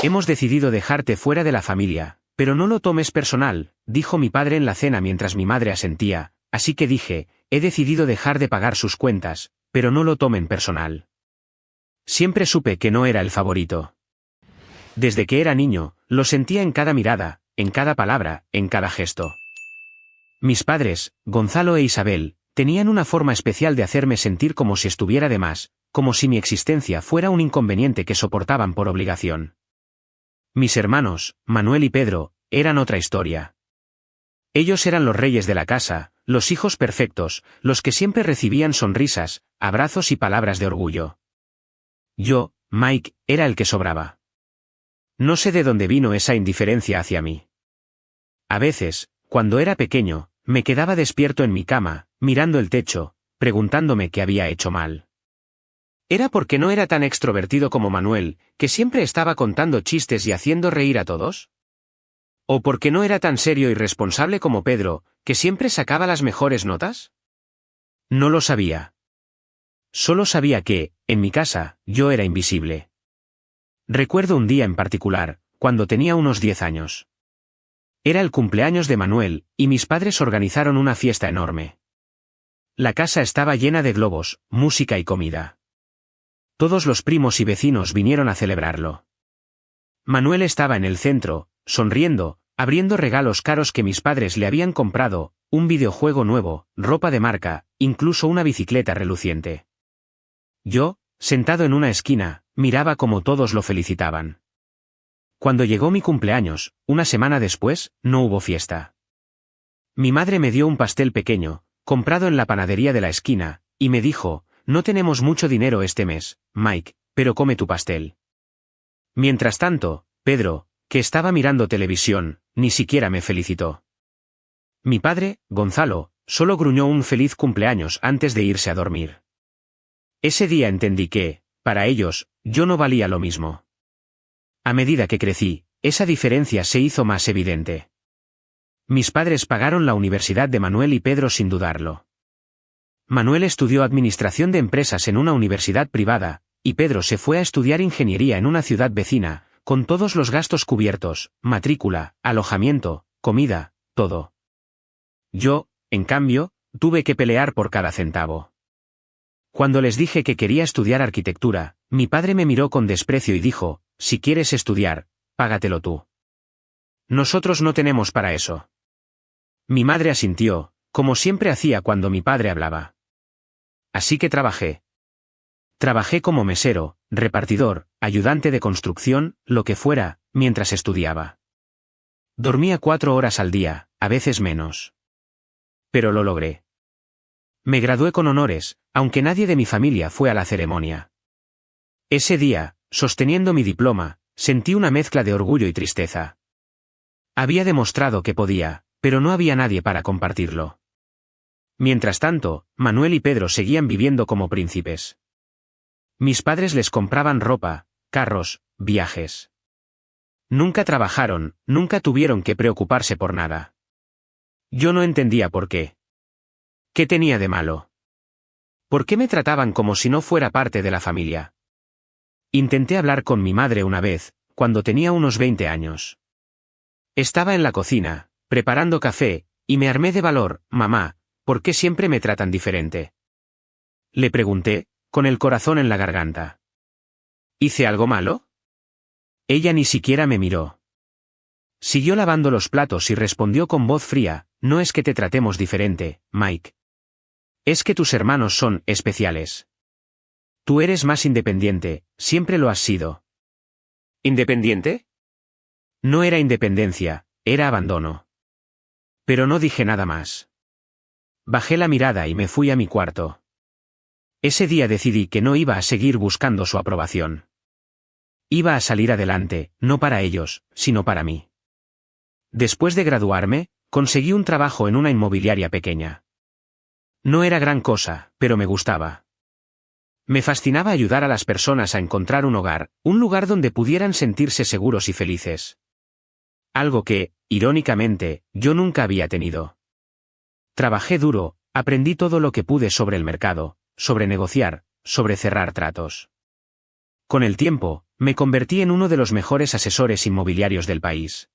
hemos decidido dejarte fuera de la familia, pero no lo tomes personal, dijo mi padre en la cena mientras mi madre asentía, así que dije, he decidido dejar de pagar sus cuentas, pero no lo tomen personal. Siempre supe que no era el favorito. Desde que era niño, lo sentía en cada mirada, en cada palabra, en cada gesto. Mis padres, Gonzalo e Isabel, tenían una forma especial de hacerme sentir como si estuviera de más, como si mi existencia fuera un inconveniente que soportaban por obligación. Mis hermanos, Manuel y Pedro, eran otra historia. Ellos eran los reyes de la casa, los hijos perfectos, los que siempre recibían sonrisas, abrazos y palabras de orgullo. Yo, Mike, era el que sobraba. No sé de dónde vino esa indiferencia hacia mí. A veces, cuando era pequeño, me quedaba despierto en mi cama, mirando el techo, preguntándome qué había hecho mal. ¿Era porque no era tan extrovertido como Manuel, que siempre estaba contando chistes y haciendo reír a todos? ¿O porque no era tan serio y responsable como Pedro, que siempre sacaba las mejores notas? No lo sabía. Solo sabía que, en mi casa, yo era invisible. Recuerdo un día en particular, cuando tenía unos 10 años. Era el cumpleaños de Manuel, y mis padres organizaron una fiesta enorme. La casa estaba llena de globos, música y comida. Todos los primos y vecinos vinieron a celebrarlo. Manuel estaba en el centro, sonriendo, abriendo regalos caros que mis padres le habían comprado, un videojuego nuevo, ropa de marca, incluso una bicicleta reluciente. Yo, sentado en una esquina, miraba cómo todos lo felicitaban. Cuando llegó mi cumpleaños, una semana después, no hubo fiesta. Mi madre me dio un pastel pequeño, comprado en la panadería de la esquina, y me dijo, no tenemos mucho dinero este mes, Mike, pero come tu pastel. Mientras tanto, Pedro, que estaba mirando televisión, ni siquiera me felicitó. Mi padre, Gonzalo, solo gruñó un feliz cumpleaños antes de irse a dormir. Ese día entendí que, para ellos, yo no valía lo mismo. A medida que crecí, esa diferencia se hizo más evidente. Mis padres pagaron la universidad de Manuel y Pedro sin dudarlo. Manuel estudió administración de empresas en una universidad privada, y Pedro se fue a estudiar ingeniería en una ciudad vecina, con todos los gastos cubiertos, matrícula, alojamiento, comida, todo. Yo, en cambio, tuve que pelear por cada centavo. Cuando les dije que quería estudiar arquitectura, mi padre me miró con desprecio y dijo, si quieres estudiar, págatelo tú. Nosotros no tenemos para eso. Mi madre asintió, como siempre hacía cuando mi padre hablaba. Así que trabajé. Trabajé como mesero, repartidor, ayudante de construcción, lo que fuera, mientras estudiaba. Dormía 4 horas al día, a veces menos. Pero lo logré. Me gradué con honores, aunque nadie de mi familia fue a la ceremonia. Ese día, sosteniendo mi diploma, sentí una mezcla de orgullo y tristeza. Había demostrado que podía, pero no había nadie para compartirlo. Mientras tanto, Manuel y Pedro seguían viviendo como príncipes. Mis padres les compraban ropa, carros, viajes. Nunca trabajaron, nunca tuvieron que preocuparse por nada. Yo no entendía por qué. ¿Qué tenía de malo? ¿Por qué me trataban como si no fuera parte de la familia? Intenté hablar con mi madre una vez, cuando tenía unos 20 años. Estaba en la cocina, preparando café, y me armé de valor, mamá, ¿por qué siempre me tratan diferente? Le pregunté, con el corazón en la garganta. ¿Hice algo malo? Ella ni siquiera me miró. Siguió lavando los platos y respondió con voz fría, no es que te tratemos diferente, Mike. Es que tus hermanos son especiales. Tú eres más independiente, siempre lo has sido. ¿Independiente? No era independencia, era abandono. Pero no dije nada más. Bajé la mirada y me fui a mi cuarto. Ese día decidí que no iba a seguir buscando su aprobación. Iba a salir adelante, no para ellos, sino para mí. Después de graduarme, conseguí un trabajo en una inmobiliaria pequeña. No era gran cosa, pero me gustaba. Me fascinaba ayudar a las personas a encontrar un hogar, un lugar donde pudieran sentirse seguros y felices. Algo que, irónicamente, yo nunca había tenido. Trabajé duro, aprendí todo lo que pude sobre el mercado, sobre negociar, sobre cerrar tratos. Con el tiempo, Me convertí en uno de los mejores asesores inmobiliarios del país.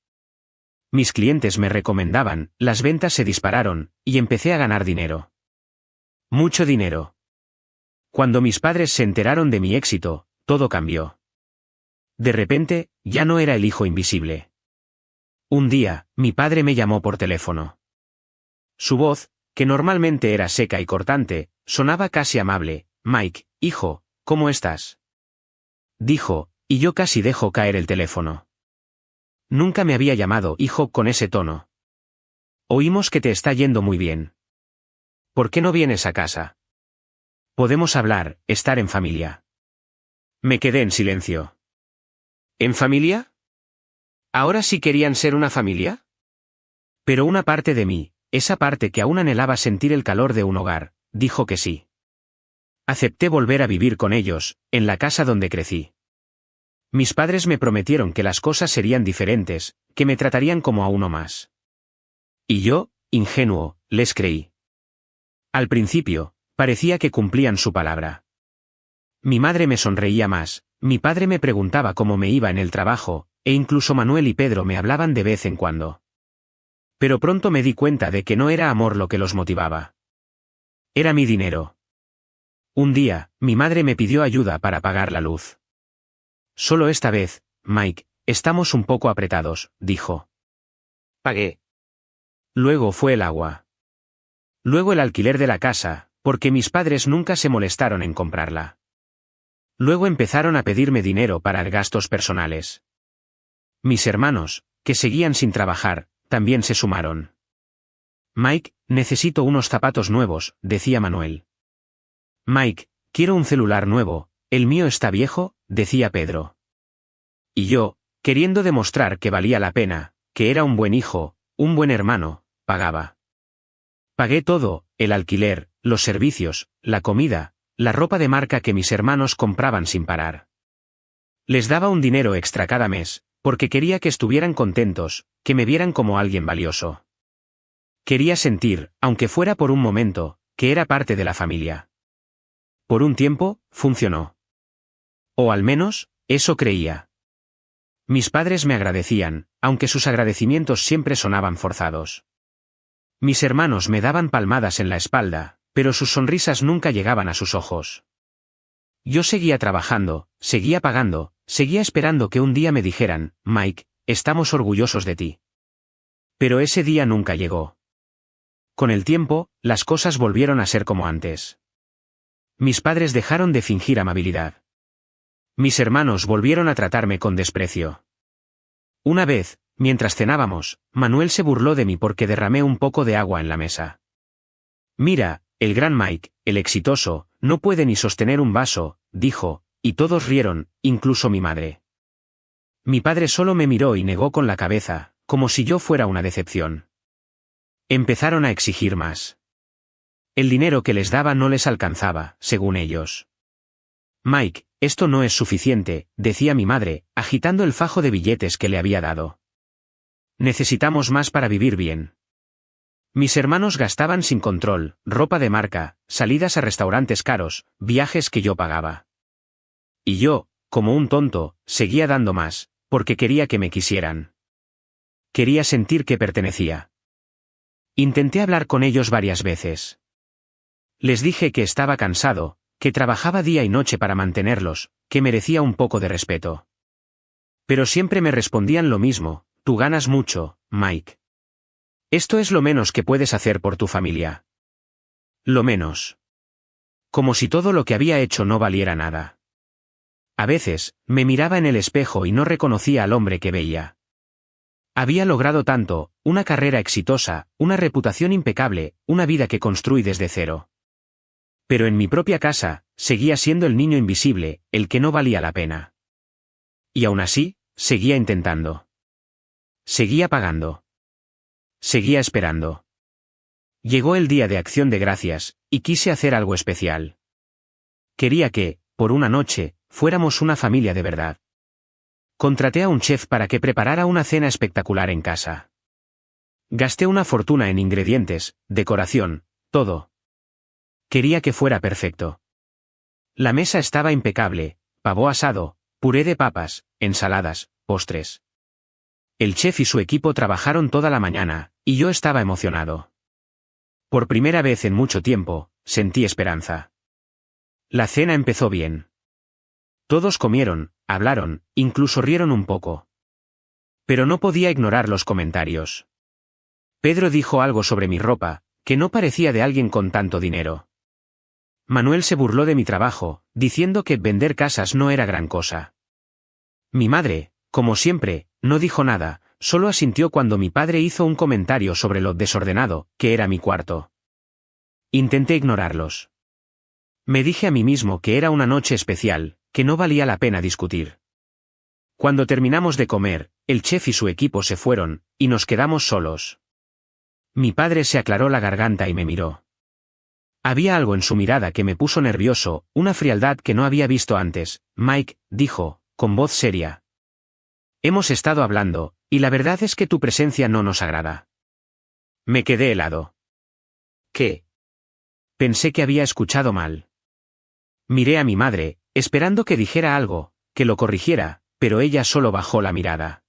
Mis clientes me recomendaban, las ventas se dispararon, y empecé a ganar dinero. Mucho dinero. Cuando mis padres se enteraron de mi éxito, todo cambió. De repente, ya no era el hijo invisible. Un día, mi padre me llamó por teléfono. Su voz, que normalmente era seca y cortante, sonaba casi amable. «Mike, hijo, ¿cómo estás?», dijo, y yo casi dejo caer el teléfono. Nunca me había llamado hijo con ese tono. «Oímos que te está yendo muy bien. ¿Por qué no vienes a casa? Podemos hablar, estar en familia». Me quedé en silencio. ¿En familia? ¿Ahora sí querían ser una familia? Pero una parte de mí, esa parte que aún anhelaba sentir el calor de un hogar, dijo que sí. Acepté volver a vivir con ellos, en la casa donde crecí. Mis padres me prometieron que las cosas serían diferentes, que me tratarían como a uno más. Y yo, ingenuo, les creí. Al principio, parecía que cumplían su palabra. Mi madre me sonreía más, mi padre me preguntaba cómo me iba en el trabajo, e incluso Manuel y Pedro me hablaban de vez en cuando. Pero pronto me di cuenta de que no era amor lo que los motivaba. Era mi dinero. Un día, mi madre me pidió ayuda para pagar la luz. «Solo esta vez, Mike, estamos un poco apretados», dijo. Pagué. Luego fue el agua. Luego el alquiler de la casa, porque mis padres nunca se molestaron en comprarla. Luego empezaron a pedirme dinero para gastos personales. Mis hermanos, que seguían sin trabajar, también se sumaron. «Mike, necesito unos zapatos nuevos», decía Manuel. «Mike, quiero un celular nuevo, el mío está viejo», decía Pedro. Y yo, queriendo demostrar que valía la pena, que era un buen hijo, un buen hermano, pagaba. Pagué todo, el alquiler, los servicios, la comida, la ropa de marca que mis hermanos compraban sin parar. Les daba un dinero extra cada mes, porque quería que estuvieran contentos, que me vieran como alguien valioso. Quería sentir, aunque fuera por un momento, que era parte de la familia. Por un tiempo, funcionó. O al menos, eso creía. Mis padres me agradecían, aunque sus agradecimientos siempre sonaban forzados. Mis hermanos me daban palmadas en la espalda, pero sus sonrisas nunca llegaban a sus ojos. Yo seguía trabajando, seguía pagando, seguía esperando que un día me dijeran: «Mike, estamos orgullosos de ti». Pero ese día nunca llegó. Con el tiempo, las cosas volvieron a ser como antes. Mis padres dejaron de fingir amabilidad. Mis hermanos volvieron a tratarme con desprecio. Una vez, mientras cenábamos, Manuel se burló de mí porque derramé un poco de agua en la mesa. «Mira, el gran Mike, el exitoso, no puede ni sostener un vaso», dijo, y todos rieron, incluso mi madre. Mi padre solo me miró y negó con la cabeza, como si yo fuera una decepción. Empezaron a exigir más. El dinero que les daba no les alcanzaba, según ellos. «Mike, esto no es suficiente», decía mi madre, agitando el fajo de billetes que le había dado. «Necesitamos más para vivir bien». Mis hermanos gastaban sin control, ropa de marca, salidas a restaurantes caros, viajes que yo pagaba. Y yo, como un tonto, seguía dando más, porque quería que me quisieran. Quería sentir que pertenecía. Intenté hablar con ellos varias veces. Les dije que estaba cansado, que trabajaba día y noche para mantenerlos, que merecía un poco de respeto. Pero siempre me respondían lo mismo: «Tú ganas mucho, Mike. Esto es lo menos que puedes hacer por tu familia». Lo menos. Como si todo lo que había hecho no valiera nada. A veces, me miraba en el espejo y no reconocía al hombre que veía. Había logrado tanto, una carrera exitosa, una reputación impecable, una vida que construí desde cero. Pero en mi propia casa, seguía siendo el niño invisible, el que no valía la pena. Y aún así, seguía intentando. Seguía pagando. Seguía esperando. Llegó el día de Acción de Gracias, y quise hacer algo especial. Quería que, por una noche, fuéramos una familia de verdad. Contraté a un chef para que preparara una cena espectacular en casa. Gasté una fortuna en ingredientes, decoración, todo. Quería que fuera perfecto. La mesa estaba impecable: pavo asado, Puré de papas, ensaladas, postres. El chef y su equipo trabajaron toda la mañana, y yo estaba emocionado. Por primera vez en mucho tiempo, sentí esperanza. La cena empezó bien. Todos comieron, hablaron, incluso rieron un poco. Pero no podía ignorar los comentarios. Pedro dijo algo sobre mi ropa, que no parecía de alguien con tanto dinero. Manuel se burló de mi trabajo, diciendo que vender casas no era gran cosa. Mi madre, como siempre, no dijo nada, solo asintió cuando mi padre hizo un comentario sobre lo desordenado que era mi cuarto. Intenté ignorarlos. Me dije a mí mismo que era una noche especial, que no valía la pena discutir. Cuando terminamos de comer, el chef y su equipo se fueron, y nos quedamos solos. Mi padre se aclaró la garganta y me miró. Había algo en su mirada que me puso nervioso, una frialdad que no había visto antes. Mike, dijo, con voz seria. Hemos estado hablando, y la verdad es que tu presencia no nos agrada. Me quedé helado. ¿Qué? Pensé que había escuchado mal. Miré a mi madre, esperando que dijera algo, que lo corrigiera, pero ella solo bajó la mirada.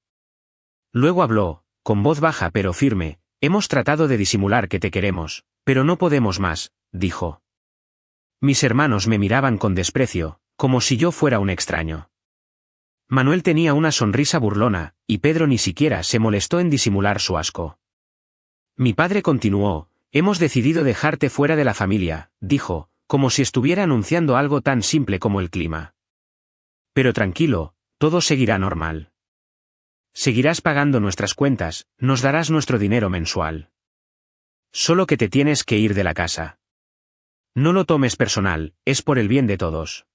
Luego habló, con voz baja pero firme. Hemos tratado de disimular que te queremos, pero no podemos más, dijo. Mis hermanos me miraban con desprecio, como si yo fuera un extraño. Manuel tenía una sonrisa burlona, y Pedro ni siquiera se molestó en disimular su asco. Mi padre continuó, hemos decidido dejarte fuera de la familia, dijo, como si estuviera anunciando algo tan simple como el clima. Pero tranquilo, todo seguirá normal. Seguirás pagando nuestras cuentas, nos darás nuestro dinero mensual. Solo que te tienes que ir de la casa. No lo tomes personal, es por el bien de todos.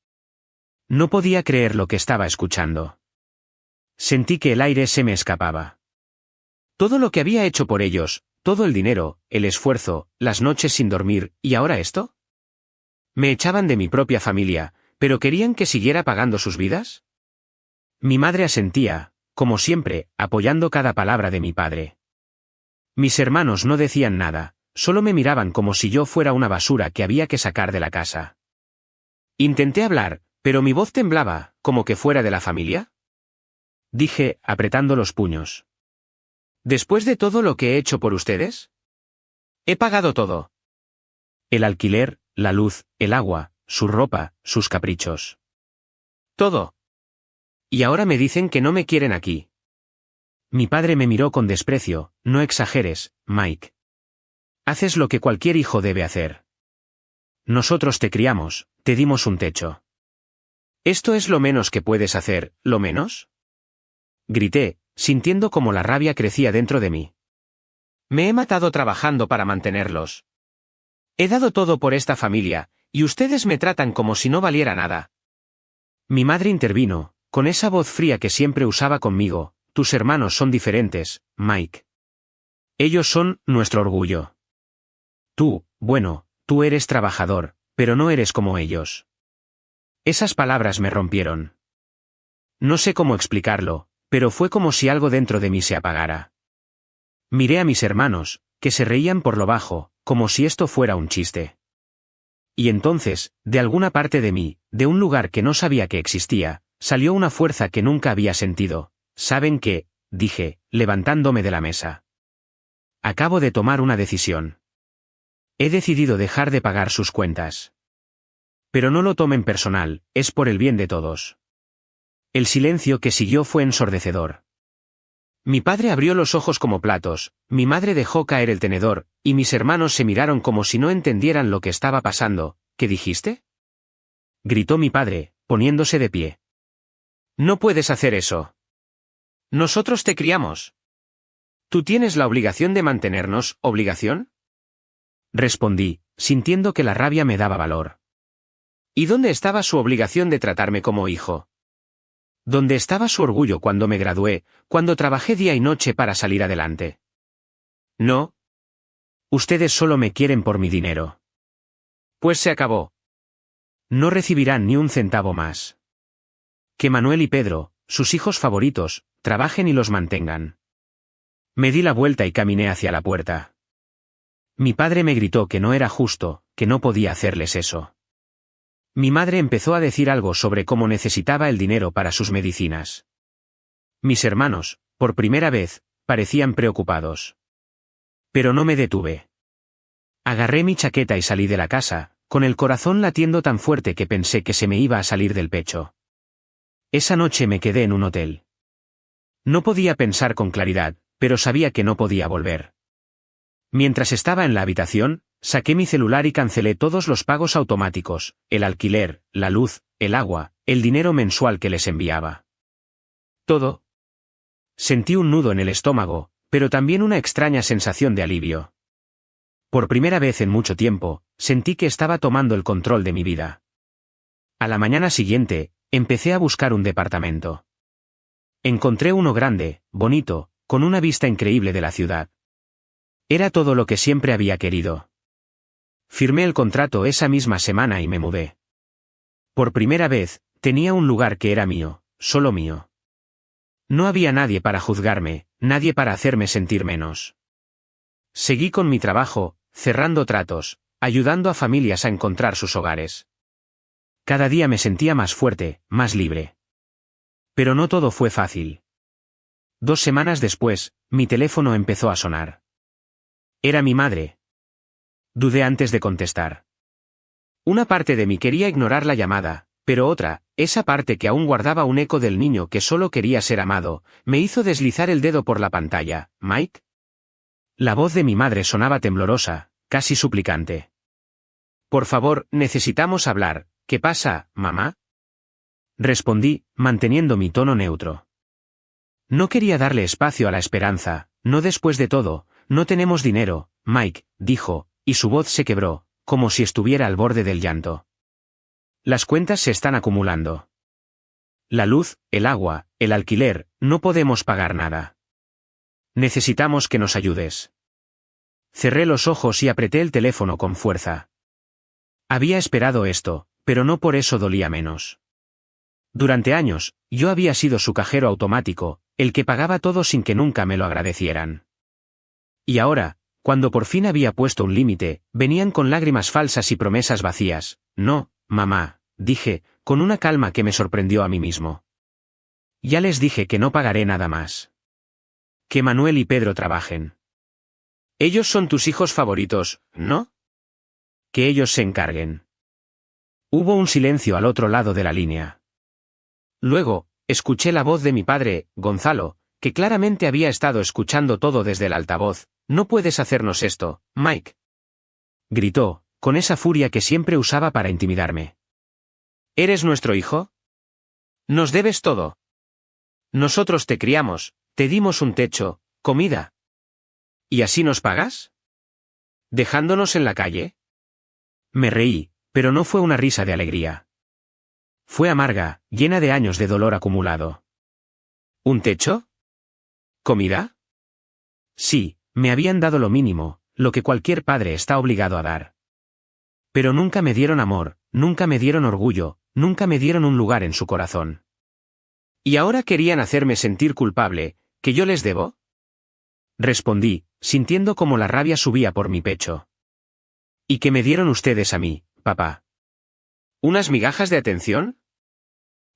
No podía creer lo que estaba escuchando. Sentí que el aire se me escapaba. Todo lo que había hecho por ellos, todo el dinero, el esfuerzo, las noches sin dormir, ¿y ahora esto? ¿Me echaban de mi propia familia, pero querían que siguiera pagando sus vidas? Mi madre asentía, como siempre, apoyando cada palabra de mi padre. Mis hermanos no decían nada, solo me miraban como si yo fuera una basura que había que sacar de la casa. Intenté hablar, pero mi voz temblaba, como que fuera de la familia. Dije, apretando los puños. ¿Después de todo lo que he hecho por ustedes? He pagado todo. El alquiler, la luz, el agua, su ropa, sus caprichos. Todo. Y ahora me dicen que no me quieren aquí. Mi padre me miró con desprecio, no exageres, Mike. Haces lo que cualquier hijo debe hacer. Nosotros te criamos, te dimos un techo. ¿Esto es lo menos que puedes hacer, lo menos? Grité, sintiendo como la rabia crecía dentro de mí. Me he matado trabajando para mantenerlos. He dado todo por esta familia, y ustedes me tratan como si no valiera nada. Mi madre intervino, con esa voz fría que siempre usaba conmigo, tus hermanos son diferentes, Mike. Ellos son nuestro orgullo. Tú, bueno, tú eres trabajador, pero no eres como ellos. Esas palabras me rompieron. No sé cómo explicarlo, pero fue como si algo dentro de mí se apagara. Miré a mis hermanos, que se reían por lo bajo, como si esto fuera un chiste. Y entonces, de alguna parte de mí, de un lugar que no sabía que existía, salió una fuerza que nunca había sentido. ¿Saben qué?, dije, levantándome de la mesa. Acabo de tomar una decisión. He decidido dejar de pagar sus cuentas. Pero no lo tomen personal, es por el bien de todos. El silencio que siguió fue ensordecedor. Mi padre abrió los ojos como platos, mi madre dejó caer el tenedor, y mis hermanos se miraron como si no entendieran lo que estaba pasando. ¿Qué dijiste?, gritó mi padre, poniéndose de pie. No puedes hacer eso. Nosotros te criamos. ¿Tú tienes la obligación de mantenernos, obligación? Respondí, sintiendo que la rabia me daba valor. ¿Y dónde estaba su obligación de tratarme como hijo? ¿Dónde estaba su orgullo cuando me gradué, cuando trabajé día y noche para salir adelante? No. Ustedes solo me quieren por mi dinero. Pues se acabó. No recibirán ni un centavo más. Que Manuel y Pedro, sus hijos favoritos, trabajen y los mantengan. Me di la vuelta y caminé hacia la puerta. Mi padre me gritó que no era justo, que no podía hacerles eso. Mi madre empezó a decir algo sobre cómo necesitaba el dinero para sus medicinas. Mis hermanos, por primera vez, parecían preocupados. Pero no me detuve. Agarré mi chaqueta y salí de la casa, con el corazón latiendo tan fuerte que pensé que se me iba a salir del pecho. Esa noche me quedé en un hotel. No podía pensar con claridad, pero sabía que no podía volver. Mientras estaba en la habitación, saqué mi celular y cancelé todos los pagos automáticos, el alquiler, la luz, el agua, el dinero mensual que les enviaba. Todo. Sentí un nudo en el estómago, pero también una extraña sensación de alivio. Por primera vez en mucho tiempo, sentí que estaba tomando el control de mi vida. A la mañana siguiente, empecé a buscar un departamento. Encontré uno grande, bonito, con una vista increíble de la ciudad. Era todo lo que siempre había querido. Firmé el contrato esa misma semana y me mudé. Por primera vez, tenía un lugar que era mío, solo mío. No había nadie para juzgarme, nadie para hacerme sentir menos. Seguí con mi trabajo, cerrando tratos, ayudando a familias a encontrar sus hogares. Cada día me sentía más fuerte, más libre. Pero no todo fue fácil. 2 semanas después, mi teléfono empezó a sonar. Era mi madre. Dudé antes de contestar. Una parte de mí quería ignorar la llamada, pero otra, esa parte que aún guardaba un eco del niño que solo quería ser amado, me hizo deslizar el dedo por la pantalla. ¿Mike? La voz de mi madre sonaba temblorosa, casi suplicante. Por favor, necesitamos hablar. ¿Qué pasa, mamá? Respondí, manteniendo mi tono neutro. No quería darle espacio a la esperanza. No, después de todo, no tenemos dinero, Mike, dijo, y su voz se quebró, como si estuviera al borde del llanto. Las cuentas se están acumulando. La luz, el agua, el alquiler, no podemos pagar nada. Necesitamos que nos ayudes. Cerré los ojos y apreté el teléfono con fuerza. Había esperado esto, pero no por eso dolía menos. Durante años, yo había sido su cajero automático, el que pagaba todo sin que nunca me lo agradecieran. Y ahora, cuando por fin había puesto un límite, venían con lágrimas falsas y promesas vacías. No, mamá, dije, con una calma que me sorprendió a mí mismo. Ya les dije que no pagaré nada más. Que Manuel y Pedro trabajen. Ellos son tus hijos favoritos, ¿no? Que ellos se encarguen. Hubo un silencio al otro lado de la línea. Luego, escuché la voz de mi padre, Gonzalo, que claramente había estado escuchando todo desde el altavoz. No puedes hacernos esto, Mike. Gritó, con esa furia que siempre usaba para intimidarme. ¿Eres nuestro hijo? Nos debes todo. Nosotros te criamos, te dimos un techo, comida. ¿Y así nos pagas? ¿Dejándonos en la calle? Me reí, pero no fue una risa de alegría. Fue amarga, llena de años de dolor acumulado. ¿Un techo? ¿Comida? Sí, me habían dado lo mínimo, lo que cualquier padre está obligado a dar. Pero nunca me dieron amor, nunca me dieron orgullo, nunca me dieron un lugar en su corazón. ¿Y ahora querían hacerme sentir culpable, que yo les debo? Respondí, sintiendo como la rabia subía por mi pecho. ¿Y qué me dieron ustedes a mí, papá? ¿Unas migajas de atención?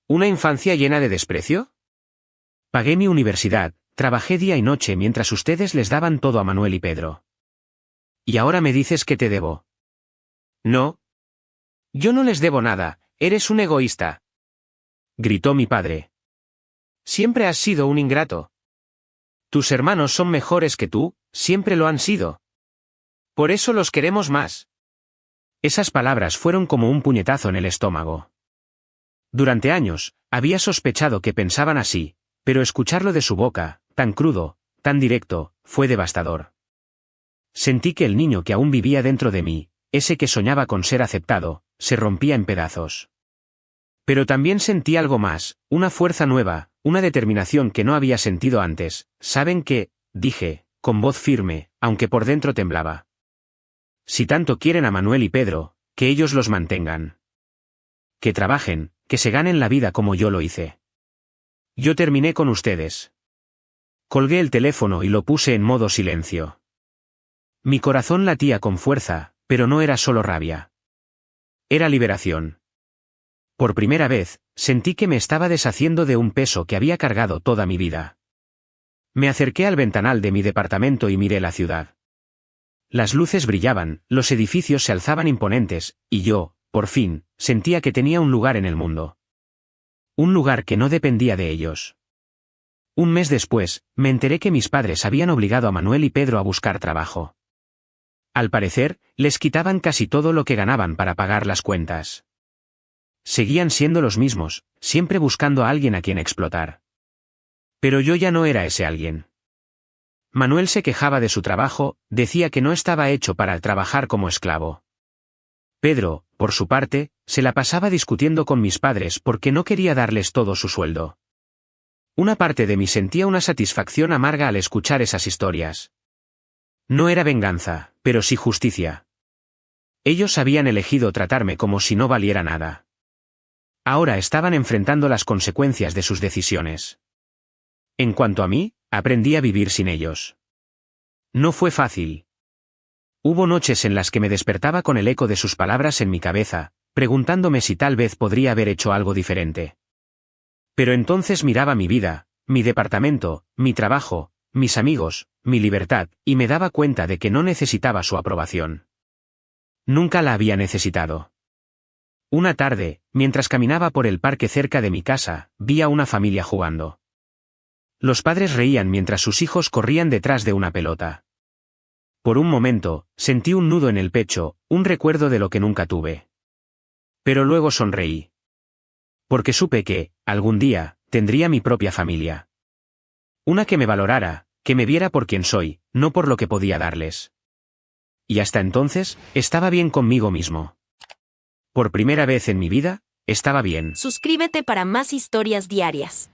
¿Una infancia llena de desprecio? Pagué mi universidad, trabajé día y noche mientras ustedes les daban todo a Manuel y Pedro. ¿Y ahora me dices que te debo? No. Yo no les debo nada, eres un egoísta. Gritó mi padre. Siempre has sido un ingrato. Tus hermanos son mejores que tú, siempre lo han sido. Por eso los queremos más. Esas palabras fueron como un puñetazo en el estómago. Durante años, había sospechado que pensaban así, pero escucharlo de su boca, tan crudo, tan directo, fue devastador. Sentí que el niño que aún vivía dentro de mí, ese que soñaba con ser aceptado, se rompía en pedazos. Pero también sentí algo más, una fuerza nueva, una determinación que no había sentido antes. ¿Saben qué?, dije, con voz firme, aunque por dentro temblaba. Si tanto quieren a Manuel y Pedro, que ellos los mantengan. Que trabajen, que se ganen la vida como yo lo hice. Yo terminé con ustedes. Colgué el teléfono y lo puse en modo silencio. Mi corazón latía con fuerza, pero no era solo rabia. Era liberación. Por primera vez, sentí que me estaba deshaciendo de un peso que había cargado toda mi vida. Me acerqué al ventanal de mi departamento y miré la ciudad. Las luces brillaban, los edificios se alzaban imponentes, y yo, por fin, sentía que tenía un lugar en el mundo. Un lugar que no dependía de ellos. Un mes después, me enteré que mis padres habían obligado a Manuel y Pedro a buscar trabajo. Al parecer, les quitaban casi todo lo que ganaban para pagar las cuentas. Seguían siendo los mismos, siempre buscando a alguien a quien explotar. Pero yo ya no era ese alguien. Manuel se quejaba de su trabajo, decía que no estaba hecho para trabajar como esclavo. Pedro, por su parte, se la pasaba discutiendo con mis padres porque no quería darles todo su sueldo. Una parte de mí sentía una satisfacción amarga al escuchar esas historias. No era venganza, pero sí justicia. Ellos habían elegido tratarme como si no valiera nada. Ahora estaban enfrentando las consecuencias de sus decisiones. En cuanto a mí, aprendí a vivir sin ellos. No fue fácil. Hubo noches en las que me despertaba con el eco de sus palabras en mi cabeza, preguntándome si tal vez podría haber hecho algo diferente. Pero entonces miraba mi vida, mi departamento, mi trabajo, mis amigos, mi libertad, y me daba cuenta de que no necesitaba su aprobación. Nunca la había necesitado. Una tarde, mientras caminaba por el parque cerca de mi casa, vi a una familia jugando. Los padres reían mientras sus hijos corrían detrás de una pelota. Por un momento, sentí un nudo en el pecho, un recuerdo de lo que nunca tuve. Pero luego sonreí. Porque supe que, algún día, tendría mi propia familia. Una que me valorara, que me viera por quien soy, no por lo que podía darles. Y hasta entonces, estaba bien conmigo mismo. Por primera vez en mi vida, estaba bien. Suscríbete para más historias diarias.